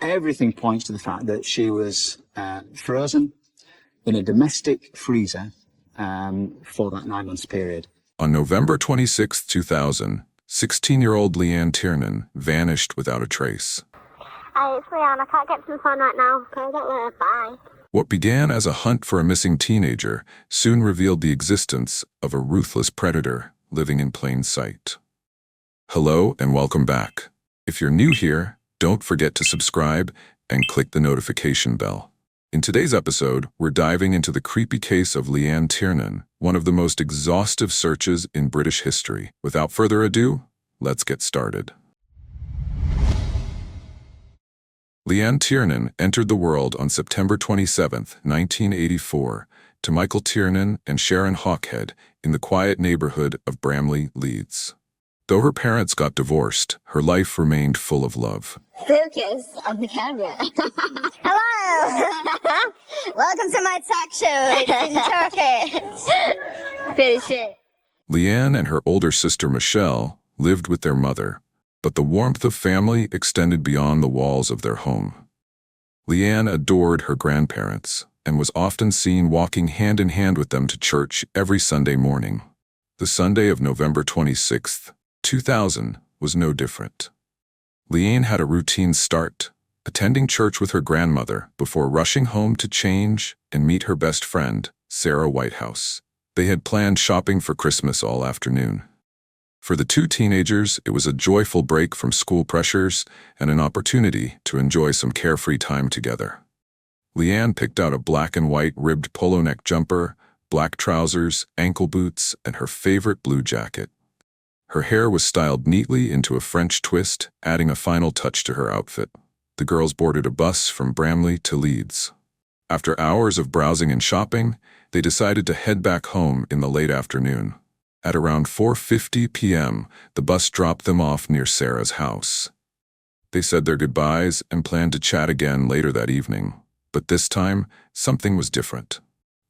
Everything points to the fact that she was frozen in a domestic freezer for that 9 months period. On November 26, 2000, 16-year-old Leanne Tiernan vanished without a trace. Hi, it's Leanne. I can't get to the phone right now. Call that later. Bye. What began as a hunt for a missing teenager soon revealed the existence of a ruthless predator living in plain sight. Hello and welcome back. If you're new here, don't forget to subscribe and click the notification bell. In today's episode, we're diving into the creepy case of Leanne Tiernan, one of the most exhaustive searches in British history. Without further ado, let's get started. Leanne Tiernan entered the world on September 27, 1984, to Michael Tiernan and Sharon Hawkhead in the quiet neighborhood of Bramley, Leeds. Though her parents got divorced, her life remained full of love. Focus on the camera. Hello! Welcome to my talk show. It's in Turkey. Finish it. Leanne and her older sister Michelle lived with their mother, but the warmth of family extended beyond the walls of their home. Leanne adored her grandparents and was often seen walking hand in hand with them to church every Sunday morning. The Sunday of November 26, 2000 was no different. Leanne had a routine start, attending church with her grandmother before rushing home to change and meet her best friend, Sarah Whitehouse. They had planned shopping for Christmas all afternoon. For the two teenagers, it was a joyful break from school pressures and an opportunity to enjoy some carefree time together. Leanne picked out a black and white ribbed polo neck jumper, black trousers, ankle boots, and her favorite blue jacket. Her hair was styled neatly into a French twist, adding a final touch to her outfit. The girls boarded a bus from Bramley to Leeds. After hours of browsing and shopping, they decided to head back home in the late afternoon. At around 4:50 p.m., the bus dropped them off near Sarah's house. They said their goodbyes and planned to chat again later that evening. But this time, something was different.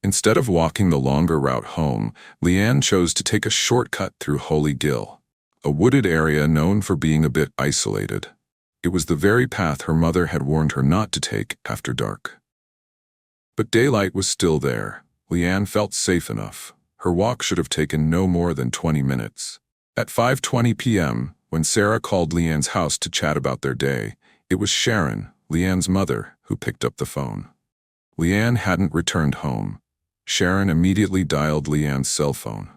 Instead of walking the longer route home, Leanne chose to take a shortcut through Holy Gill, a wooded area known for being a bit isolated. It was the very path her mother had warned her not to take after dark. But daylight was still there. Leanne felt safe enough. Her walk should have taken no more than 20 minutes. At 5:20 p.m., when Sarah called Leanne's house to chat about their day, it was Sharon, Leanne's mother, who picked up the phone. Leanne hadn't returned home. Sharon immediately dialed Leanne's cell phone.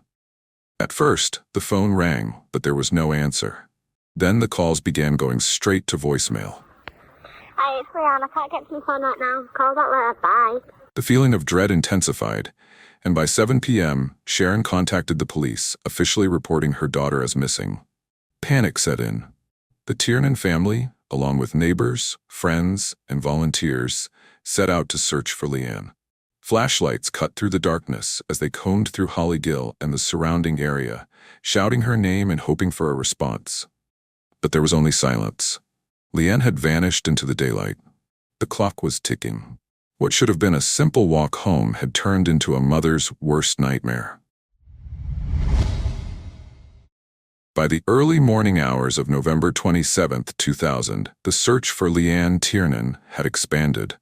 At first, the phone rang, but there was no answer. Then the calls began going straight to voicemail. Hi, it's Leanne. I can't get to the phone right now. Call that later. Bye. The feeling of dread intensified, and by 7 p.m., Sharon contacted the police, officially reporting her daughter as missing. Panic set in. The Tiernan family, along with neighbors, friends, and volunteers, set out to search for Leanne. Flashlights cut through the darkness as they combed through Holy Gill and the surrounding area, shouting her name and hoping for a response. But there was only silence. Leanne had vanished into the daylight. The clock was ticking. What should have been a simple walk home had turned into a mother's worst nightmare. By the early morning hours of November 27, 2000, the search for Leanne Tiernan had expanded.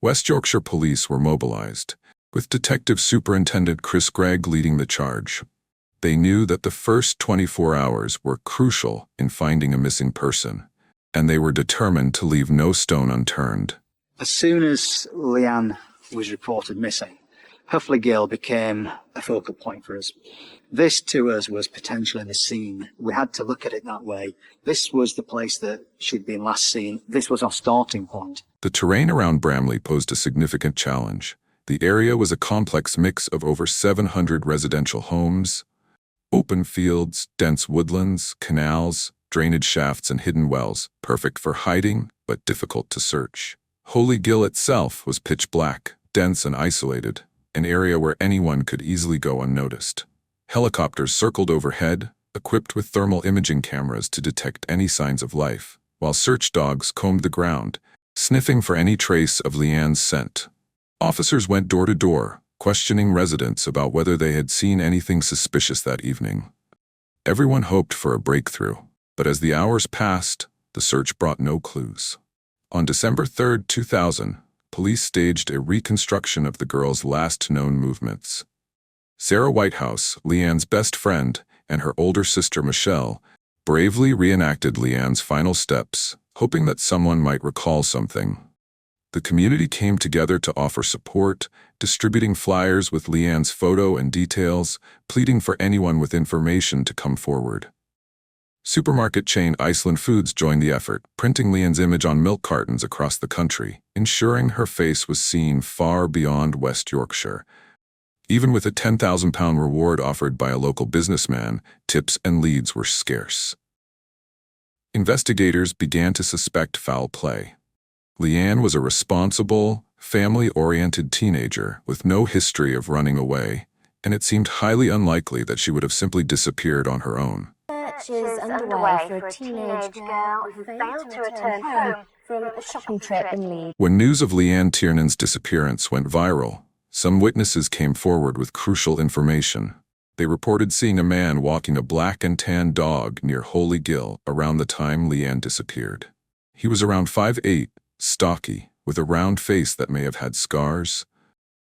West Yorkshire police were mobilized, with Detective Superintendent Chris Gregg leading the charge. They knew that the first 24 hours were crucial in finding a missing person, and they were determined to leave no stone unturned. As soon as Leanne was reported missing, Huffley Gill became a focal point for us. This to us was potentially the scene. We had to look at it that way. This was the place that she'd been last seen. This was our starting point. The terrain around Bramley posed a significant challenge. The area was a complex mix of over 700 residential homes, open fields, dense woodlands, canals, drainage shafts, and hidden wells, perfect for hiding but difficult to search. Holy Gill itself was pitch black, dense and isolated, an area where anyone could easily go unnoticed. Helicopters circled overhead, equipped with thermal imaging cameras to detect any signs of life, while search dogs combed the ground, sniffing for any trace of Leanne's scent. Officers went door to door, questioning residents about whether they had seen anything suspicious that evening. Everyone hoped for a breakthrough, but as the hours passed, the search brought no clues. On December 3, 2000, police staged a reconstruction of the girl's last known movements. Sarah Whitehouse, Leanne's best friend, and her older sister Michelle bravely reenacted Leanne's final steps, hoping that someone might recall something. The community came together to offer support, distributing flyers with Leanne's photo and details, pleading for anyone with information to come forward. Supermarket chain Iceland Foods joined the effort, printing Leanne's image on milk cartons across the country, ensuring her face was seen far beyond West Yorkshire. Even with a £10,000 reward offered by a local businessman, tips and leads were scarce. Investigators began to suspect foul play. Leanne was a responsible, family-oriented teenager with no history of running away, and it seemed highly unlikely that she would have simply disappeared on her own. Search is underway for a teenage girl who failed to return home from a shopping trip in Leeds. When news of Leanne Tiernan's disappearance went viral, some witnesses came forward with crucial information. They reported seeing a man walking a black and tan dog near Holy Gill around the time Leanne disappeared. He was around 5'8", stocky, with a round face that may have had scars.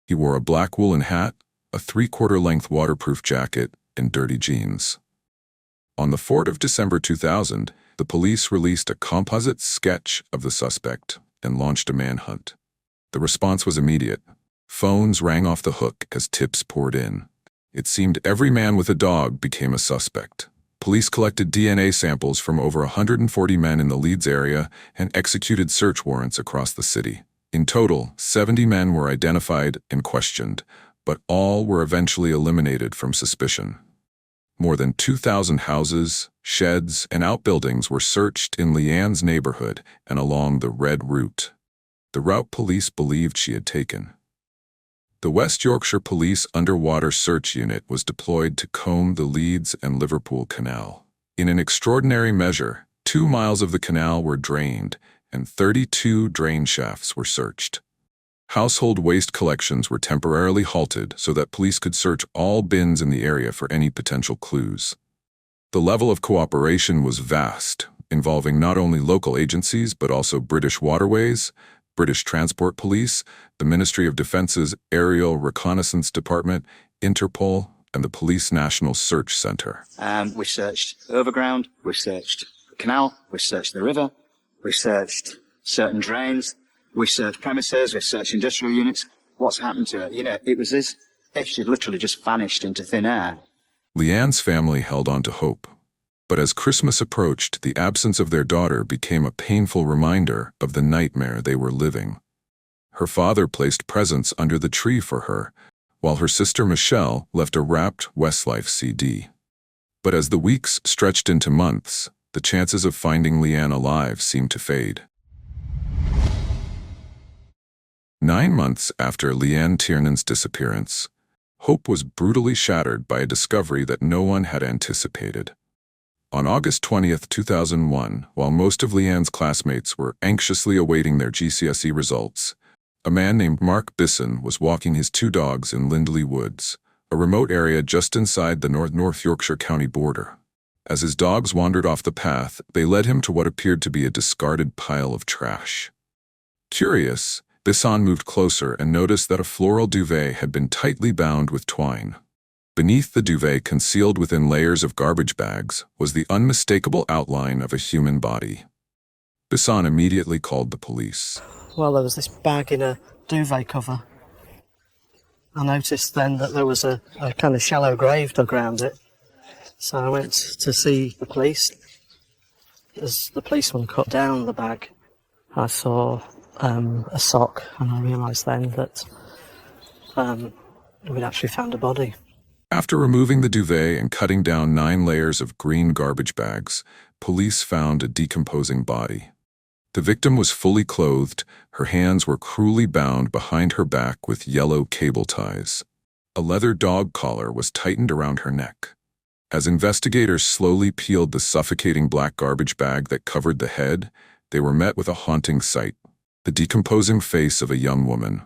He wore a black woolen hat, a 3/4-length waterproof jacket, and dirty jeans. On the 4th of December 2000, the police released a composite sketch of the suspect and launched a manhunt. The response was immediate. Phones rang off the hook as tips poured in. It seemed every man with a dog became a suspect. Police collected DNA samples from over 140 men in the Leeds area and executed search warrants across the city. In total, 70 men were identified and questioned, but all were eventually eliminated from suspicion. More than 2,000 houses, sheds, and outbuildings were searched in Leanne's neighborhood and along the Red Route, the route police believed she had taken. The West Yorkshire Police Underwater Search Unit was deployed to comb the Leeds and Liverpool Canal. In an extraordinary measure, 2 miles of the canal were drained and 32 drain shafts were searched. Household waste collections were temporarily halted so that police could search all bins in the area for any potential clues. The level of cooperation was vast, involving not only local agencies but also British Waterways, British Transport Police, the Ministry of Defence's Aerial Reconnaissance Department, Interpol, and the Police National Search Centre. We searched overground, we searched the canal, we searched the river, we searched certain drains, we searched premises, we searched industrial units. What's happened to her? It was as if she'd literally just vanished into thin air. Leanne's family held on to hope. But as Christmas approached, the absence of their daughter became a painful reminder of the nightmare they were living. Her father placed presents under the tree for her, while her sister Michelle left a wrapped Westlife CD. But as the weeks stretched into months, the chances of finding Leanne alive seemed to fade. 9 months after Leanne Tiernan's disappearance, hope was brutally shattered by a discovery that no one had anticipated. On August 20, 2001, while most of Leanne's classmates were anxiously awaiting their GCSE results, a man named Mark Bisson was walking his 2 dogs in Lindley Woods, a remote area just inside the North Yorkshire County border. As his dogs wandered off the path, they led him to what appeared to be a discarded pile of trash. Curious, Bisson moved closer and noticed that a floral duvet had been tightly bound with twine. Beneath the duvet, concealed within layers of garbage bags, was the unmistakable outline of a human body. Bisson immediately called the police. Well, there was this bag in a duvet cover. I noticed then that there was a kind of shallow grave dug around it. So I went to see the police. As the policeman cut down the bag, I saw a sock, and I realised then that we'd actually found a body. After removing the duvet and cutting down 9 layers of green garbage bags, police found a decomposing body. The victim was fully clothed, her hands were cruelly bound behind her back with yellow cable ties. A leather dog collar was tightened around her neck. As investigators slowly peeled the suffocating black garbage bag that covered the head, they were met with a haunting sight: the decomposing face of a young woman.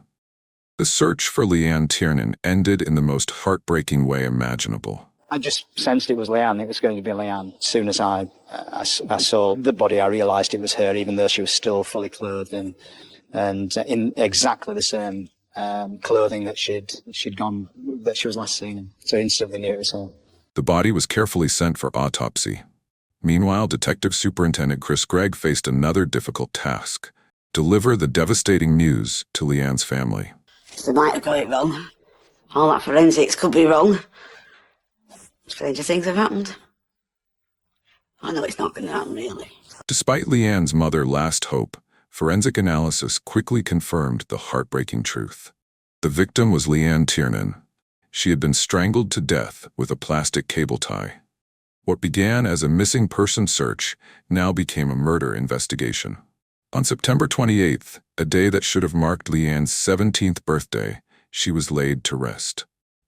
The search for Leanne Tiernan ended in the most heartbreaking way imaginable. I just sensed it was Leanne. It was going to be Leanne. As soon as I saw the body, I realised it was her, even though she was still fully clothed and in exactly the same clothing that that she was last seen in. So instantly knew it was her. The body was carefully sent for autopsy. Meanwhile, Detective Superintendent Chris Gregg faced another difficult task: deliver the devastating news to Leanne's family. They might have got it wrong. All that forensics could be wrong. Stranger things have happened. I know it's not going to happen, really. Despite Leanne's mother's last hope, forensic analysis quickly confirmed the heartbreaking truth. The victim was Leanne Tiernan. She had been strangled to death with a plastic cable tie. What began as a missing person search now became a murder investigation. On September 28th, a day that should have marked Leanne's 17th birthday, she was laid to rest.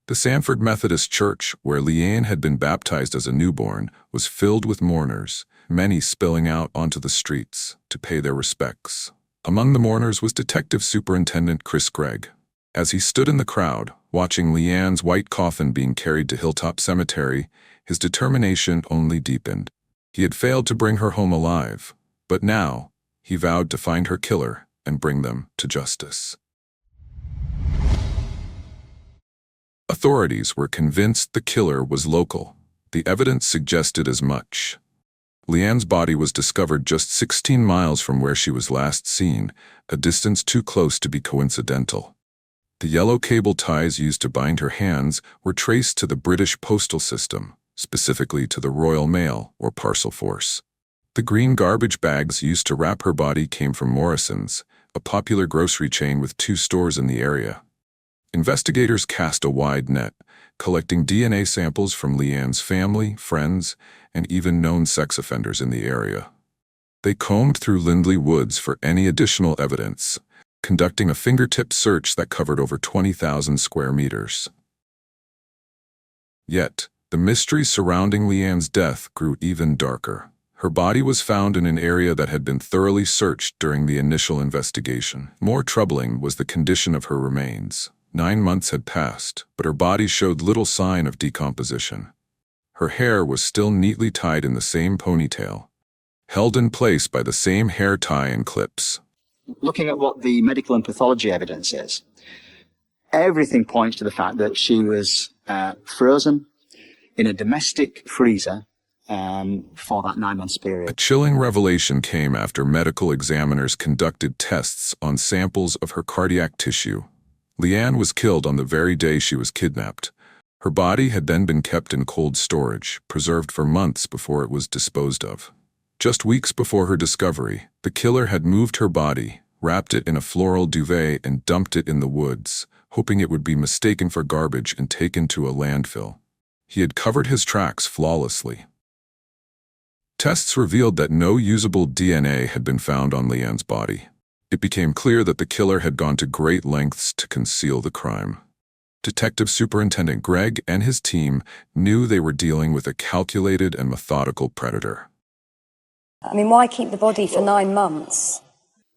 The Sanford Methodist Church, where Leanne had been baptized as a newborn, was filled with mourners, many spilling out onto the streets to pay their respects. Among the mourners was Detective Superintendent Chris Gregg. As he stood in the crowd, watching Leanne's white coffin being carried to Hilltop Cemetery, his determination only deepened. He had failed to bring her home alive, but now he vowed to find her killer and bring them to justice. Authorities were convinced the killer was local. The evidence suggested as much. Leanne's body was discovered just 16 miles from where she was last seen, a distance too close to be coincidental. The yellow cable ties used to bind her hands were traced to the British postal system, specifically to the Royal Mail or Parcel Force. The green garbage bags used to wrap her body came from Morrison's, a popular grocery chain with 2 stores in the area. Investigators cast a wide net, collecting DNA samples from Leanne's family, friends, and even known sex offenders in the area. They combed through Lindley Woods for any additional evidence, conducting a fingertip search that covered over 20,000 square meters. Yet, the mystery surrounding Leanne's death grew even darker. Her body was found in an area that had been thoroughly searched during the initial investigation. More troubling was the condition of her remains. 9 months had passed, but her body showed little sign of decomposition. Her hair was still neatly tied in the same ponytail, held in place by the same hair tie and clips. Looking at what the medical and pathology evidence is, everything points to the fact that she was frozen in a domestic freezer for that 9 months period. A chilling revelation came after medical examiners conducted tests on samples of her cardiac tissue. Leanne was killed on the very day she was kidnapped. Her body had then been kept in cold storage, preserved for months before it was disposed of. Just weeks before her discovery, the killer had moved her body, wrapped it in a floral duvet and dumped it in the woods, hoping it would be mistaken for garbage and taken to a landfill. He had covered his tracks flawlessly. Tests revealed that no usable DNA had been found on Leanne's body. It became clear that the killer had gone to great lengths to conceal the crime. Detective Superintendent Gregg and his team knew they were dealing with a calculated and methodical predator. I mean, why keep the body for 9 months?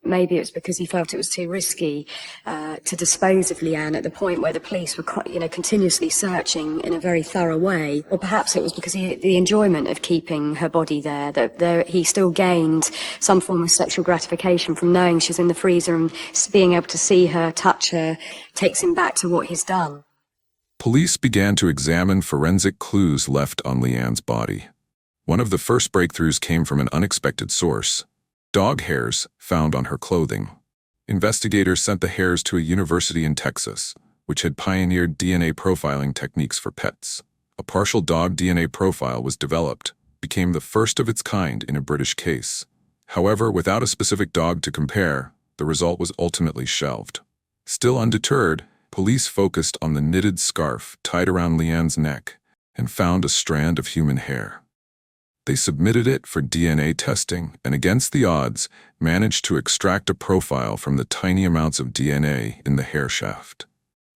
Maybe it was because he felt it was too risky to dispose of Leanne at the point where the police were, continuously searching in a very thorough way. Or perhaps it was because the enjoyment of keeping her body there, he still gained some form of sexual gratification from knowing she's in the freezer, and being able to see her, touch her, takes him back to what he's done. Police began to examine forensic clues left on Leanne's body. One of the first breakthroughs came from an unexpected source: dog hairs found on her clothing. Investigators sent the hairs to a university in Texas, which had pioneered DNA profiling techniques for pets. A partial dog DNA profile was developed, became the first of its kind in a British case. However, without a specific dog to compare, the result was ultimately shelved. Still undeterred, police focused on the knitted scarf tied around Leanne's neck and found a strand of human hair. They submitted it for DNA testing and, against the odds, managed to extract a profile from the tiny amounts of DNA in the hair shaft.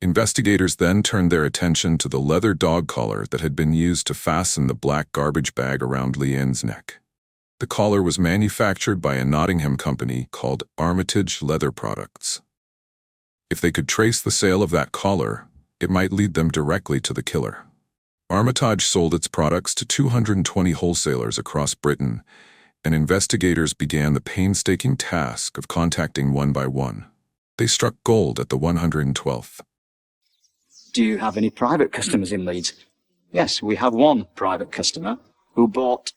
Investigators then turned their attention to the leather dog collar that had been used to fasten the black garbage bag around Leanne's neck. The collar was manufactured by a Nottingham company called Armitage Leather Products. If they could trace the sale of that collar, it might lead them directly to the killer. Armitage sold its products to 220 wholesalers across Britain, and investigators began the painstaking task of contacting one by one. They struck gold at the 112th. Do you have any private customers in Leeds? Yes, we have one private customer who bought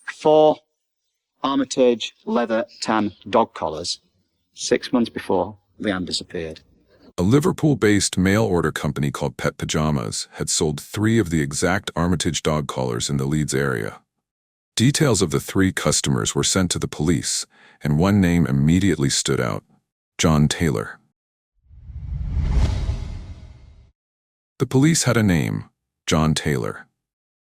4 Armitage leather tan dog collars 6 months before Leanne disappeared. A Liverpool-based mail-order company called Pet Pajamas had sold 3 of the exact Armitage dog collars in the Leeds area. Details of the 3 customers were sent to the police, and one name immediately stood out: John Taylor. The police had a name: John Taylor.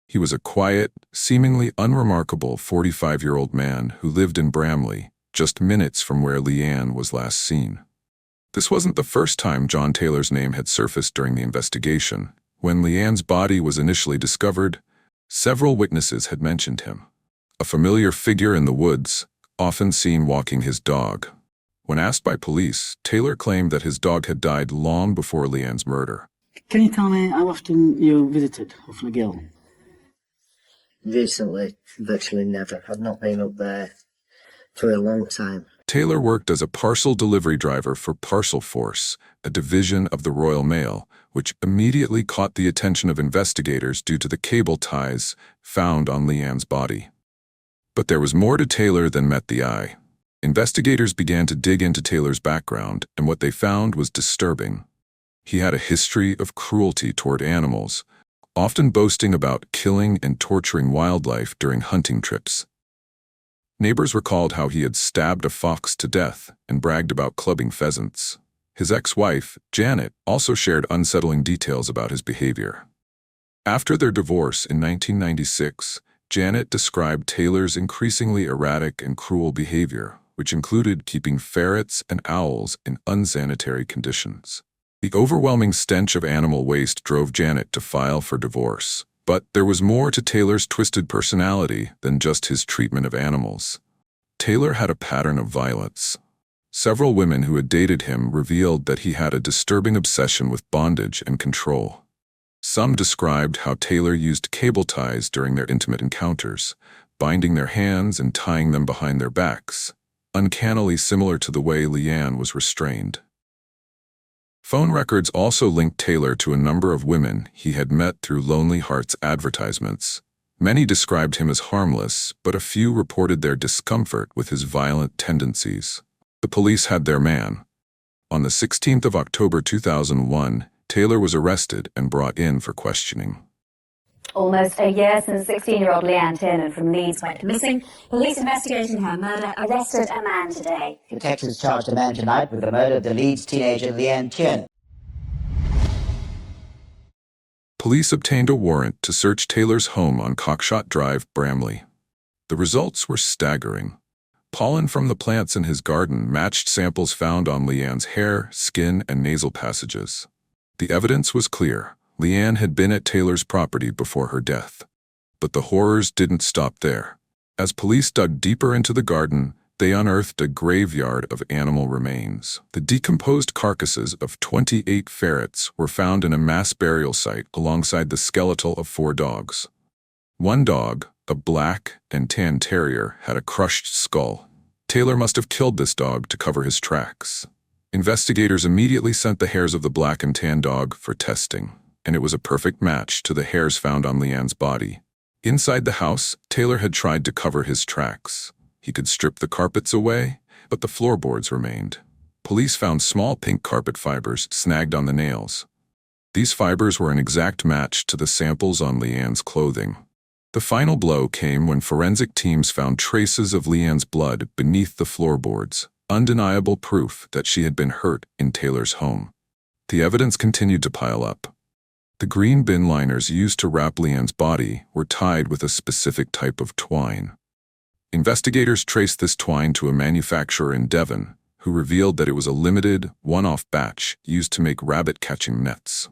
He was a quiet, seemingly unremarkable 45-year-old man who lived in Bramley, just minutes from where Leanne was last seen. This wasn't the first time John Taylor's name had surfaced during the investigation. When Leanne's body was initially discovered, several witnesses had mentioned him. A familiar figure in the woods, often seen walking his dog. When asked by police, Taylor claimed that his dog had died long before Leanne's murder. Can you tell me how often you visited Hopefully Gill? Recently, virtually never. I've not been up there for a long time. Taylor worked as a parcel delivery driver for Parcel Force, a division of the Royal Mail, which immediately caught the attention of investigators due to the cable ties found on Leanne's body. But there was more to Taylor than met the eye. Investigators began to dig into Taylor's background, and what they found was disturbing. He had a history of cruelty toward animals, often boasting about killing and torturing wildlife during hunting trips. Neighbors recalled how he had stabbed a fox to death and bragged about clubbing pheasants. His ex-wife, Janet, also shared unsettling details about his behavior. After their divorce in 1996, Janet described Taylor's increasingly erratic and cruel behavior, which included keeping ferrets and owls in unsanitary conditions. The overwhelming stench of animal waste drove Janet to file for divorce. But there was more to Taylor's twisted personality than just his treatment of animals. Taylor had a pattern of violence. Several women who had dated him revealed that he had a disturbing obsession with bondage and control. Some described how Taylor used cable ties during their intimate encounters, binding their hands and tying them behind their backs, uncannily similar to the way Leanne was restrained. Phone records also linked Taylor to a number of women he had met through Lonely Hearts advertisements. Many described him as harmless, but a few reported their discomfort with his violent tendencies. The police had their man. On the 16th of October 2001, Taylor was arrested and brought in for questioning. Almost a year since 16-year-old Leanne Tiernan from Leeds went missing, police investigating her murder arrested a man today. Detectives charged a man tonight with the murder of the Leeds teenager Leanne Tiernan. Police obtained a warrant to search Taylor's home on Cockshot Drive, Bramley. The results were staggering. Pollen from the plants in his garden matched samples found on Leanne's hair, skin, and nasal passages. The evidence was clear. Leanne had been at Taylor's property before her death. But the horrors didn't stop there. As police dug deeper into the garden, they unearthed a graveyard of animal remains. The decomposed carcasses of 28 ferrets were found in a mass burial site alongside the skeletal of 4 dogs. One dog, a black and tan terrier, had a crushed skull. Taylor must have killed this dog to cover his tracks. Investigators immediately sent the hairs of the black and tan dog for testing, and it was a perfect match to the hairs found on Leanne's body. Inside the house, Taylor had tried to cover his tracks. He could strip the carpets away, but the floorboards remained. Police found small pink carpet fibers snagged on the nails. These fibers were an exact match to the samples on Leanne's clothing. The final blow came when forensic teams found traces of Leanne's blood beneath the floorboards, undeniable proof that she had been hurt in Taylor's home. The evidence continued to pile up. The green bin liners used to wrap Leanne's body were tied with a specific type of twine. Investigators traced this twine to a manufacturer in Devon, who revealed that it was a limited, one-off batch used to make rabbit-catching nets.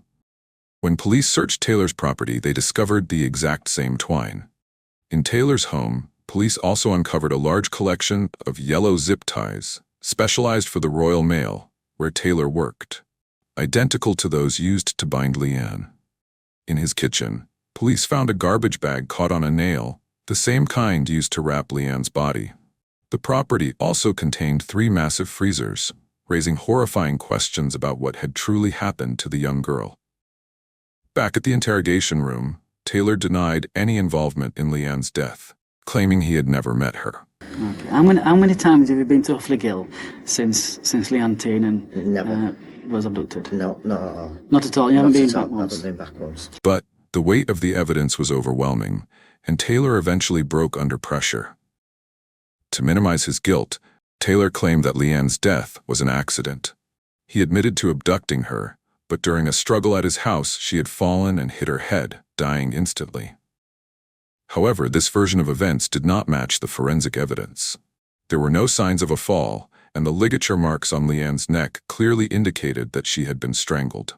When police searched Taylor's property, they discovered the exact same twine. In Taylor's home, police also uncovered a large collection of yellow zip ties, specialized for the Royal Mail, where Taylor worked, identical to those used to bind Leanne. In his kitchen, police found a garbage bag caught on a nail, the same kind used to wrap Leanne's body. The property also contained 3 massive freezers, raising horrifying questions about what had truly happened to the young girl. Back at the interrogation room, Taylor denied any involvement in Leanne's death, claiming he had never met her. Okay. How many times have you been to Hopefully Gill since Leanne Tiernan was abducted? No, not at all. Not at all. You haven't been Not at back all. once. Haven't been back once. But the weight of the evidence was overwhelming, and Taylor eventually broke under pressure. To minimize his guilt, Taylor claimed that Leanne's death was an accident. He admitted to abducting her, but during a struggle at his house, she had fallen and hit her head, dying instantly. However, this version of events did not match the forensic evidence. There were no signs of a fall, and the ligature marks on Leanne's neck clearly indicated that she had been strangled.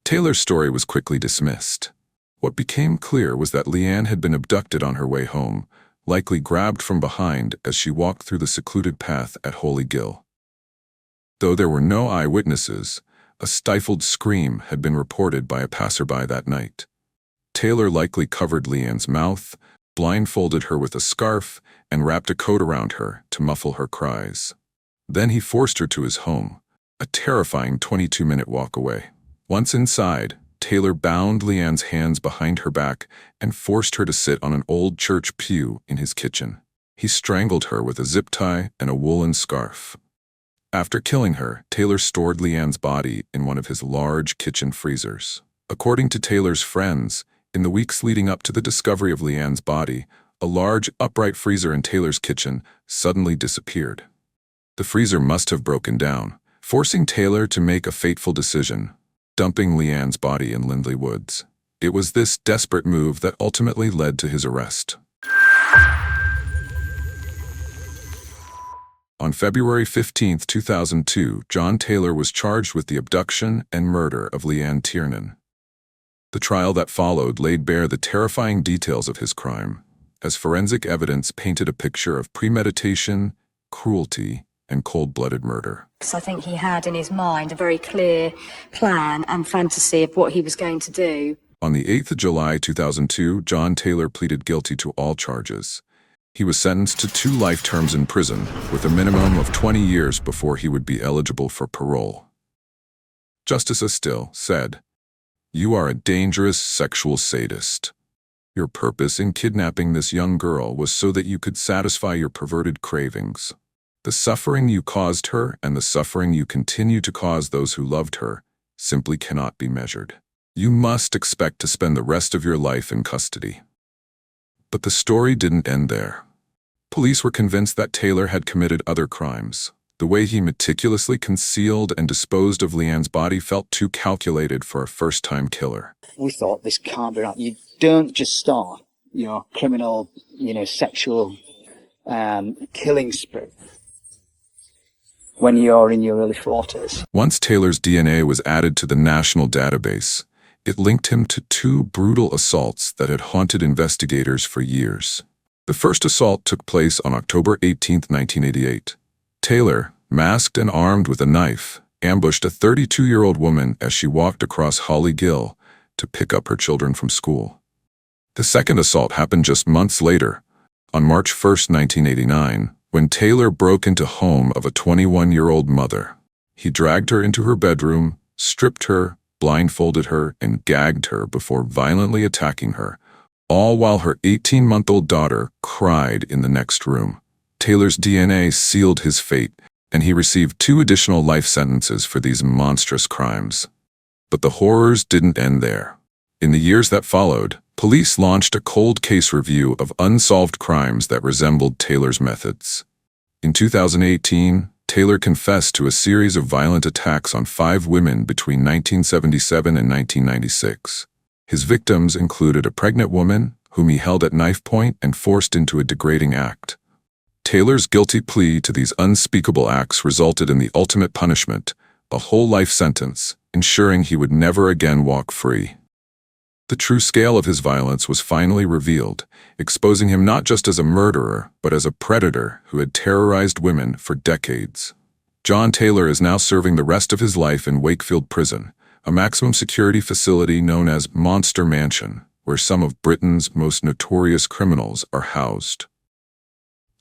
Taylor's story was quickly dismissed. What became clear was that Leanne had been abducted on her way home, likely grabbed from behind as she walked through the secluded path at Holy Gill. Though there were no eyewitnesses, a stifled scream had been reported by a passerby that night. Taylor likely covered Leanne's mouth, blindfolded her with a scarf, and wrapped a coat around her to muffle her cries. Then he forced her to his home, a terrifying 22-minute walk away. Once inside, Taylor bound Leanne's hands behind her back and forced her to sit on an old church pew in his kitchen. He strangled her with a zip tie and a woolen scarf. After killing her, Taylor stored Leanne's body in one of his large kitchen freezers. According to Taylor's friends, in the weeks leading up to the discovery of Leanne's body, a large upright freezer in Taylor's kitchen suddenly disappeared. The freezer must have broken down, forcing Taylor to make a fateful decision: dumping Leanne's body in Lindley Woods. It was this desperate move that ultimately led to his arrest. On February 15, 2002, John Taylor was charged with the abduction and murder of Leanne Tiernan. The trial that followed laid bare the terrifying details of his crime, as forensic evidence painted a picture of premeditation, cruelty, and cold-blooded murder. I think he had in his mind a very clear plan and fantasy of what he was going to do. On the 8th of July 2002, John Taylor pleaded guilty to all charges. He was sentenced to 2 life terms in prison, with a minimum of 20 years before he would be eligible for parole. Justice Astill said, "You are a dangerous sexual sadist. Your purpose in kidnapping this young girl was so that you could satisfy your perverted cravings. The suffering you caused her and the suffering you continue to cause those who loved her simply cannot be measured. You must expect to spend the rest of your life in custody." But the story didn't end there. Police were convinced that Taylor had committed other crimes. The way he meticulously concealed and disposed of Leanne's body felt too calculated for a first-time killer. We thought, this can't be right. You don't just start your criminal, sexual killing spree when you're in your early 40s. Once Taylor's DNA was added to the national database, it linked him to 2 brutal assaults that had haunted investigators for years. The first assault took place on October 18, 1988. Taylor, masked and armed with a knife, ambushed a 32-year-old woman as she walked across Holly Gill to pick up her children from school. The second assault happened just months later, on March 1, 1989, when Taylor broke into the home of a 21-year-old mother. He dragged her into her bedroom, stripped her, blindfolded her, and gagged her before violently attacking her, all while her 18-month-old daughter cried in the next room. Taylor's DNA sealed his fate, and he received 2 additional life sentences for these monstrous crimes. But the horrors didn't end there. In the years that followed, police launched a cold case review of unsolved crimes that resembled Taylor's methods. In 2018, Taylor confessed to a series of violent attacks on 5 women between 1977 and 1996. His victims included a pregnant woman, whom he held at knife point and forced into a degrading act. Taylor's guilty plea to these unspeakable acts resulted in the ultimate punishment, a whole life sentence, ensuring he would never again walk free. The true scale of his violence was finally revealed, exposing him not just as a murderer, but as a predator who had terrorized women for decades. John Taylor is now serving the rest of his life in Wakefield Prison, a maximum security facility known as Monster Mansion, where some of Britain's most notorious criminals are housed.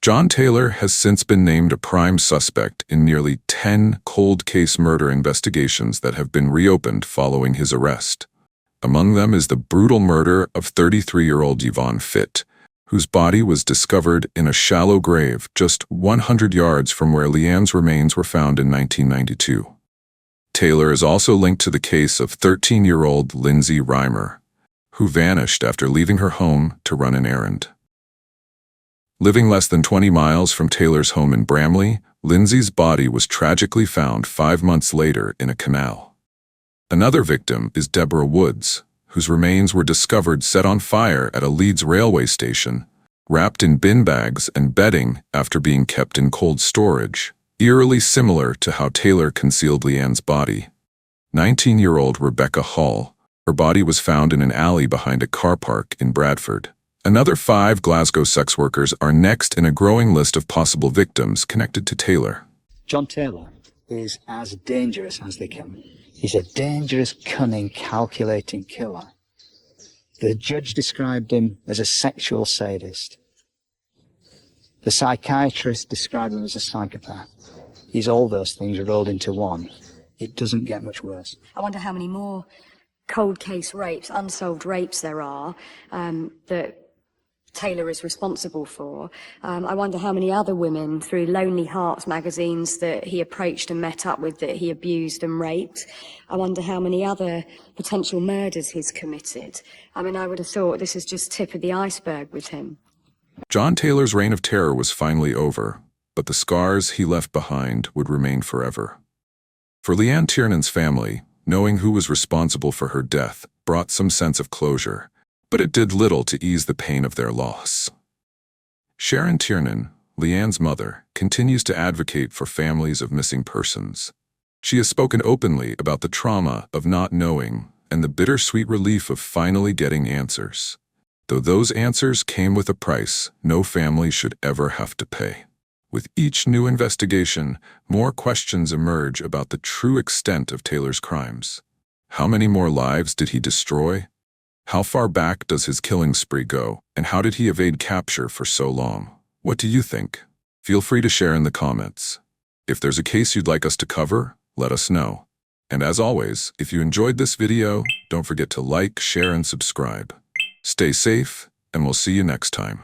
John Taylor has since been named a prime suspect in nearly 10 cold case murder investigations that have been reopened following his arrest. Among them is the brutal murder of 33-year-old Yvonne Fitt, whose body was discovered in a shallow grave just 100 yards from where Leanne's remains were found in 1992. Taylor is also linked to the case of 13-year-old Lindsay Reimer, who vanished after leaving her home to run an errand. Living less than 20 miles from Taylor's home in Bramley, Lindsay's body was tragically found 5 months later in a canal. Another victim is Deborah Woods, whose remains were discovered set on fire at a Leeds railway station, wrapped in bin bags and bedding after being kept in cold storage, eerily similar to how Taylor concealed Leanne's body. 19-year-old Rebecca Hall, her body was found in an alley behind a car park in Bradford. Another 5 Glasgow sex workers are next in a growing list of possible victims connected to Taylor. John Taylor is as dangerous as they come. He's a dangerous, cunning, calculating killer. The judge described him as a sexual sadist. The psychiatrist described him as a psychopath. He's all those things rolled into one. It doesn't get much worse. I wonder how many more cold case rapes, unsolved rapes there are that Taylor is responsible for. I wonder how many other women through Lonely Hearts magazines that he approached and met up with that he abused and raped. I wonder how many other potential murders he's committed. I mean, I would have thought this is just tip of the iceberg with him. John Taylor's reign of terror was finally over, but the scars he left behind would remain forever. For Leanne Tiernan's family, knowing who was responsible for her death brought some sense of closure, but it did little to ease the pain of their loss. Sharon Tiernan, Leanne's mother, continues to advocate for families of missing persons. She has spoken openly about the trauma of not knowing and the bittersweet relief of finally getting answers. Though those answers came with a price no family should ever have to pay. With each new investigation, more questions emerge about the true extent of Taylor's crimes. How many more lives did he destroy? How far back does his killing spree go, and how did he evade capture for so long? What do you think? Feel free to share in the comments. If there's a case you'd like us to cover, let us know. And as always, if you enjoyed this video, don't forget to like, share, and subscribe. Stay safe, and we'll see you next time.